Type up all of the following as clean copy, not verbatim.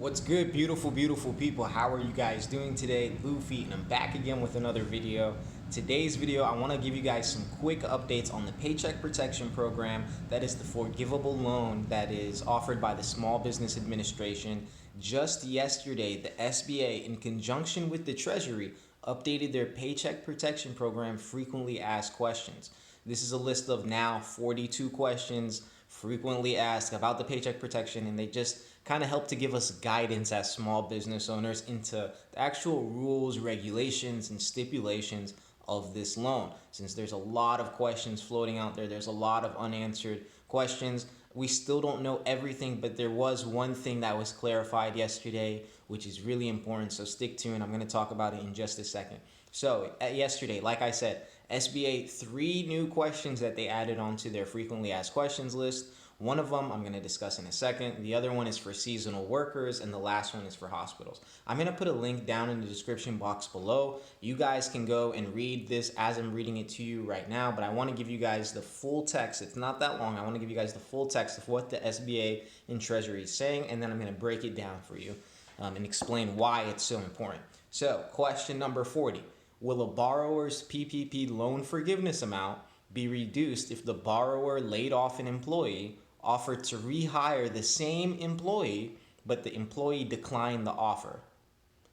What's good, beautiful people? How are you guys doing today? Luffy, and I'm back again with another video. Today's video, I want to give you guys some quick updates on the Paycheck Protection Program. That is the forgivable loan that is offered by the Small Business Administration. Just yesterday, the SBA, in conjunction with the Treasury, updated their Paycheck Protection Program frequently asked questions. This is a list of now 42 questions frequently asked about the paycheck protection, and they just kind of help to give us guidance as small business owners into the actual rules, regulations, and stipulations of this loan. Since there's a lot of questions floating out there, there's a lot of unanswered questions. We still don't know everything, but there was one thing that was clarified yesterday, which is really important. So stick tuned. I'm going to talk about it in just a second. So yesterday, like I said, SBA, 3 new questions that they added onto their frequently asked questions list. One of them I'm going to discuss in a second. The other one is for seasonal workers, and the last one is for hospitals. I'm going to put a link down in the description box below. You guys can go and read this as I'm reading it to you right now, but I want to give you guys the full text. It's not that long. I want to give you guys the full text of what the SBA and Treasury is saying, and then I'm going to break it down for you and explain why it's so important. So, question number 40. Will a borrower's PPP loan forgiveness amount be reduced if the borrower laid off an employee, offered to rehire the same employee, but the employee declined the offer?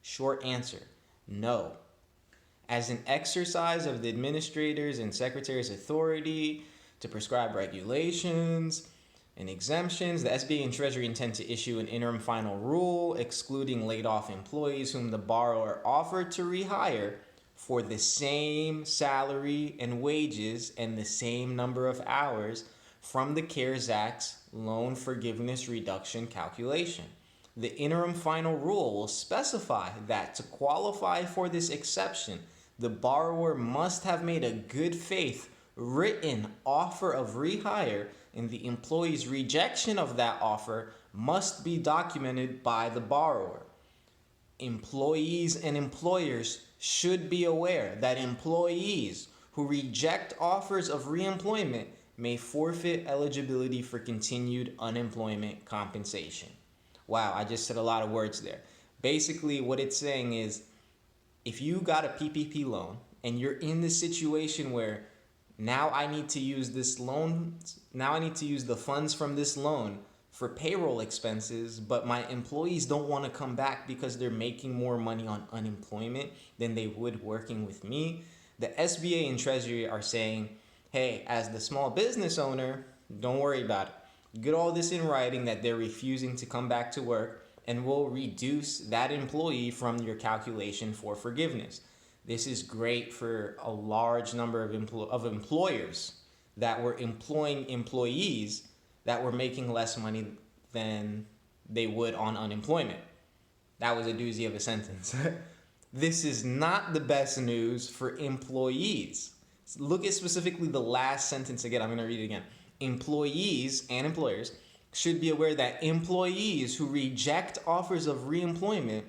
Short answer, no. As an exercise of the administrator's and secretary's authority to prescribe regulations and exemptions, the SBA and Treasury intend to issue an interim final rule excluding laid off employees whom the borrower offered to rehire for the same salary and wages and the same number of hours from the CARES Act's loan forgiveness reduction calculation. The interim final rule will specify that to qualify for this exception, the borrower must have made a good faith written offer of rehire, and the employee's rejection of that offer must be documented by the borrower. Employees and employers should be aware that employees who reject offers of reemployment may forfeit eligibility for continued unemployment compensation. Wow, I just said a lot of words there. Basically, what it's saying is if you got a PPP loan and you're in this situation where now I need to use this loan, now I need to use the funds from this loan for payroll expenses, but my employees don't want to come back because they're making more money on unemployment than they would working with me. The SBA and Treasury are saying, hey, as the small business owner, don't worry about it. Get all this in writing that they're refusing to come back to work, and we'll reduce that employee from your calculation for forgiveness. This is great for a large number of employers that were employing employees that were making less money than they would on unemployment. That was a doozy of a sentence. This is not the best news for employees. Look at specifically the last sentence again. I'm going to read it again. Employees and employers should be aware that employees who reject offers of reemployment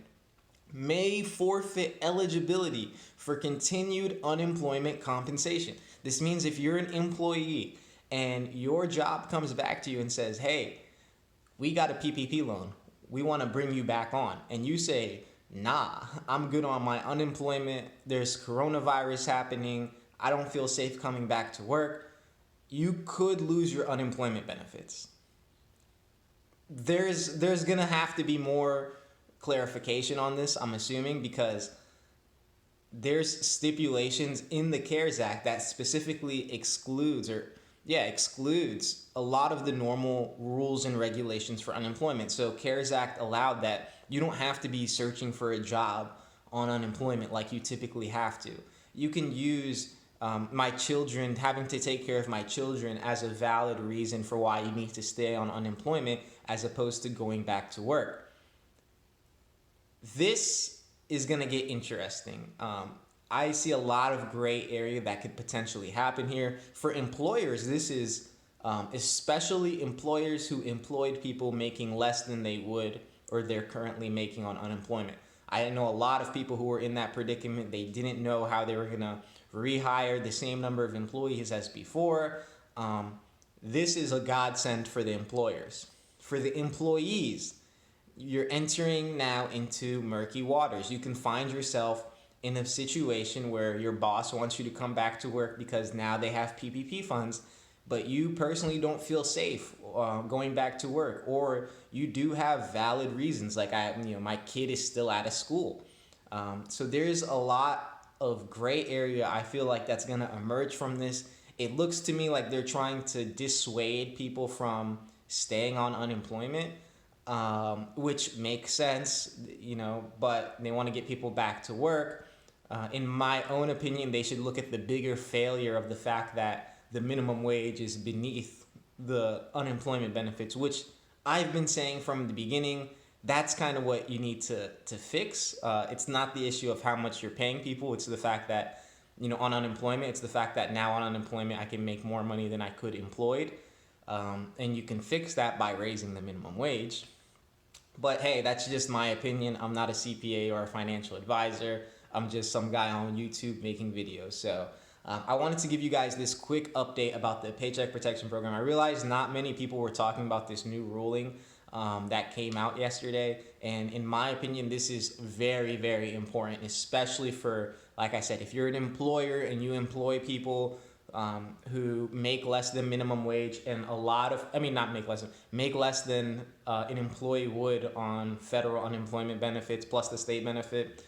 may forfeit eligibility for continued unemployment compensation. This means if you're an employee and your job comes back to you and says, hey, we got a PPP loan, we want to bring you back on, and you say, nah, I'm good on my unemployment, there's coronavirus happening, I don't feel safe coming back to work, you could lose your unemployment benefits. There's going to have to be more clarification on this, I'm assuming, because there's stipulations in the CARES Act that specifically excludes a lot of the normal rules and regulations for unemployment. So CARES Act allowed that you don't have to be searching for a job on unemployment like you typically have to. You can use having to take care of my children as a valid reason for why you need to stay on unemployment as opposed to going back to work. This is going to get interesting. I see a lot of gray area that could potentially happen here. For employers, this is especially employers who employed people making less than they would or they're currently making on unemployment. I know a lot of people who were in that predicament. They didn't know how they were going to rehire the same number of employees as before. This is a godsend for the employers. For the employees, you're entering now into murky waters. You can find yourself in a situation where your boss wants you to come back to work because now they have PPP funds, but you personally don't feel safe going back to work, or you do have valid reasons, like my kid is still out of school. So there's a lot of gray area I feel like that's gonna emerge from this. It looks to me like they're trying to dissuade people from staying on unemployment, which makes sense, but they want to get people back to work. In my own opinion, they should look at the bigger failure of the fact that the minimum wage is beneath the unemployment benefits, which I've been saying from the beginning. That's kind of what you need to fix. It's not the issue of how much you're paying people. It's the fact that, on unemployment, it's the fact that now on unemployment, I can make more money than I could employed. And you can fix that by raising the minimum wage. But hey, that's just my opinion. I'm not a CPA or a financial advisor. I'm just some guy on YouTube making videos. So I wanted to give you guys this quick update about the Paycheck Protection Program. I realized not many people were talking about this new ruling that came out yesterday. And in my opinion, this is very, very important, especially for, like I said, if you're an employer and you employ people who make less than minimum wage, and make less than an employee would on federal unemployment benefits plus the state benefit,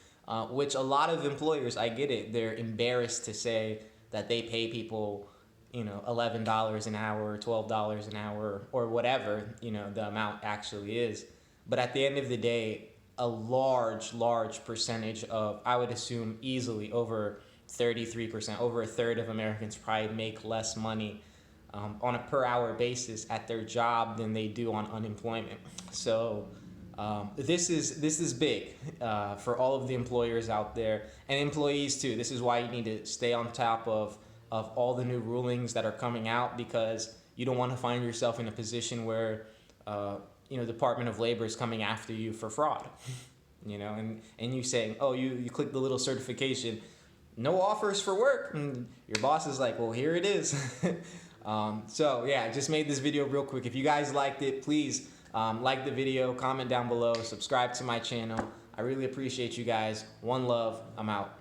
which a lot of employers, I get it, they're embarrassed to say that they pay people, $11 an hour, $12 an hour, or whatever, the amount actually is. But at the end of the day, a large percentage of, I would assume easily over 33%, over a third of Americans probably make less money on a per hour basis at their job than they do on unemployment. So this is big for all of the employers out there, and employees too. This is why you need to stay on top of all the new rulings that are coming out, because you don't want to find yourself in a position where Department of Labor is coming after you for fraud. And you saying, oh, you click the little certification, no offers for work, and your boss is like, well, here it is. So yeah, I just made this video real quick. If you guys liked it, please like the video, comment down below, subscribe to my channel. I really appreciate you guys. One love. I'm out.